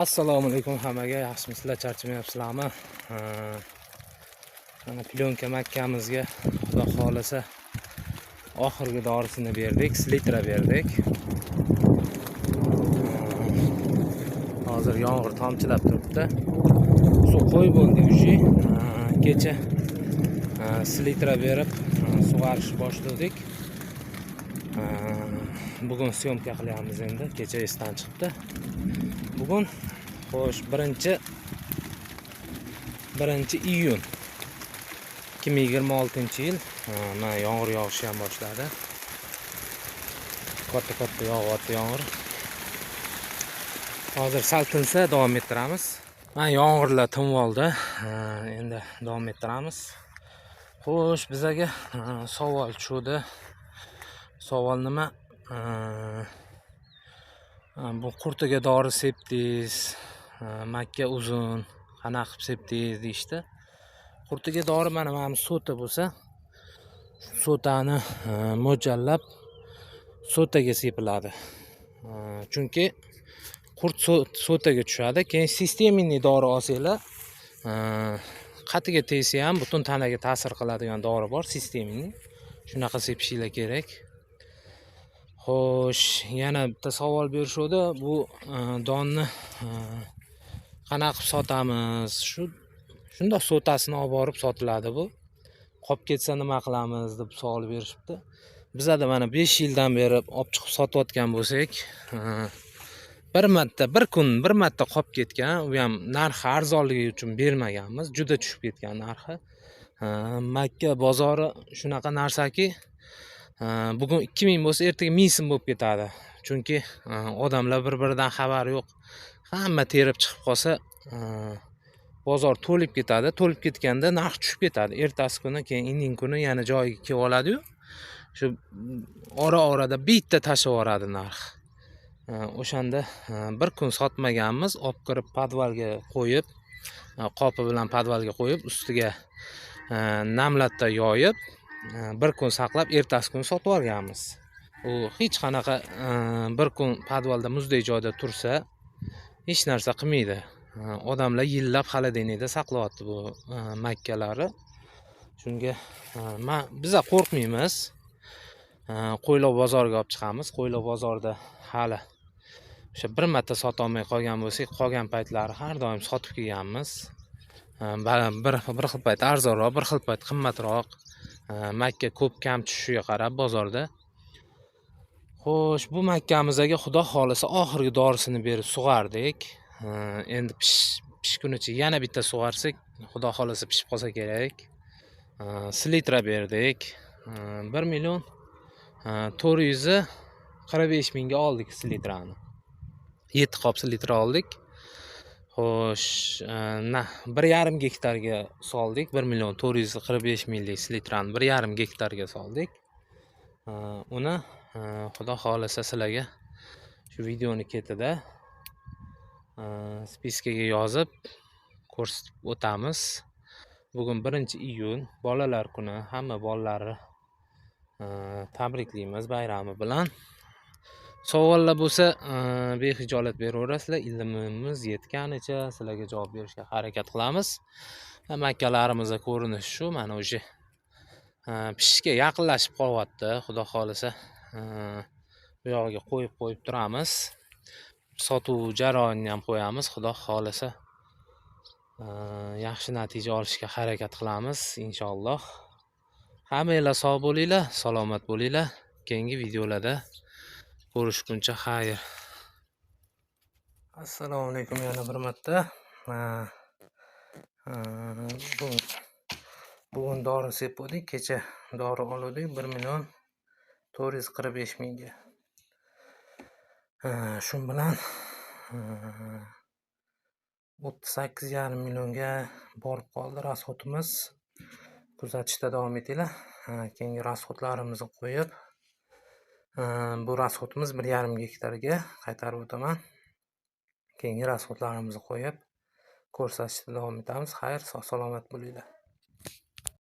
Assalomu alaykum hammaga, yaxshimisizlar, charchamayapsizlarmi? Mana plyonka makkamizga xudo xolisa oxirgi dorisini berdik, selitra berdik. Hozir yomg'ir tomchilab turibdi. Suv qo'yib bo'ldi uji. Kecha selitra berib sug'arish boshladik. Bugun syomka qilyapmiz endi, kecha esdan chiqdi. Bugun xo'sh 1-iyun 2026-yil. Mana yomg'ir yog'ishi ham boshladi. Katta yog'yapti yomg'ir. Hozir saltinsa davom ettiramiz. Mana yomg'irlar tinib oldi. Endi davom ettiramiz. Xo'sh, bizaga savol tushdi. Savol nima? Bu qurtiga dori sepdingiz, makka uzun, qanaqa qilib sepdingiz deyishdi. Qurtiga dori mana sota bo'lsa, sotani mo'ljallab sotaga sepiladi. Chunki qurt sotaga tushadi. Keyin sisteminniy dori olsanglar, qatiga tegsa ham butun tanaga ta'sir qiladigan dori bor, sisteminniy. Shunaqa sepishinglar kerak. Xo'sh, yana bitta savol berishdi. Bu donni qanaqa qilib sotamiz? Shundoq sotasini olib borib sotiladi bu. Qolib ketsa nima qilamiz deb savol berishibdi. Bizada mana 5 yildan beri olib chiqib sotayotgan bo'lsak, bir marta qolib ketgan, u ham narxi arzonligi uchun bermaganmiz, juda tushib ketgan narxi. Makka bozori shunaqa narsaki, bugun 2000 bo'lsa, ertaga 1000 so'm bo'lib ketadi. Chunki odamlar bir-biridan xabari yo'q. Hamma terib chiqib qolsa, bozor to'lib ketadi. To'lib ketganda narx tushib ketadi. Ertasi kuni, keyin indin kuni yana joyiga kelib oladi-yu. Shu orada bitta tashlab yuboradi narx. O'shanda bir kun sotmaganmiz, olib kirib podvalga qo'yib, qopi bilan podvalga qo'yib, ustiga namlatda yoyib, bir kun saqlab, ertasi kun sotib olganmiz. U hech qanaqa bir kun podvalda muzdek joyda tursa, hech narsa qilmaydi. Odamlar yillab xolodilnikda saqlayapti bu makkalari. Shunga biz qo'rqmaymiz. Qo'ylov bozoriga olib chiqamiz. Qo'ylov bozorida hali o'sha bir marta sota olmay qolgan bo'lsak, qolgan paytlari har doim sotib kelganmiz. Bir xil payt arzonroq, bir xil payt qimmatroq. Makka ko'p kam tushishiga qarab bozorda. Xo'sh, bu makkamizga xudo xolisa oxirgi dorisini berib sug'ardik. Endi pishgunicha yana bitta sug'arsak, xudo xolisa pishib qolsa kerak. Selitra berdik. 1,445,000 ga oldik selitrani. 7 qop selitra oldik. Xo'sh, 1,5 gektarga soldik. 1,445,000 lik selitrani 1,5 gektarga soldik. Uni xudo xolisa sizlarga shu videoni ketida spiskaga yozib ko'rsatib o'tamiz. Bugun 1-iyun, bolalar kuni. Hamma bolalarni tabriklaymiz bayrami bilan. Savollar bo'lsa, bexijolat beraverasizlar. Ilmimiz yetganicha sizlarga javob berishga harakat qilamiz. Makkalarimiz ko'rinishi shu, mana o'sha pishishga yaqinlashib qolyapti. Xudo xolisa bu yog'iga qo'yib turamiz. Sotuv jarayonini ham qo'yamiz. Xudo xolisa yaxshi natija olishga harakat qilamiz inshaalloh. Hammanglar sog' bo'linglar, salomat bo'linglar. Keyingi videolarda ko'rishguncha xayr. Assalomu alaykum yana bir marta. Bugun dori sepdik, kecha dori oldik 1,445,000 ga. Shu bilan 38,5 millionga borib qoldi rasxotimiz. Kuzatishda davom etinglar. Keyingi rasxotlarimizni qo'yib, bu rasxotimiz 1,5 gektarga qaytarib o'taman. Keyingi rasxotlarimizni qo'yib ko'rsatishda davom etamiz. Xayr, sog' salomat bo'linglar.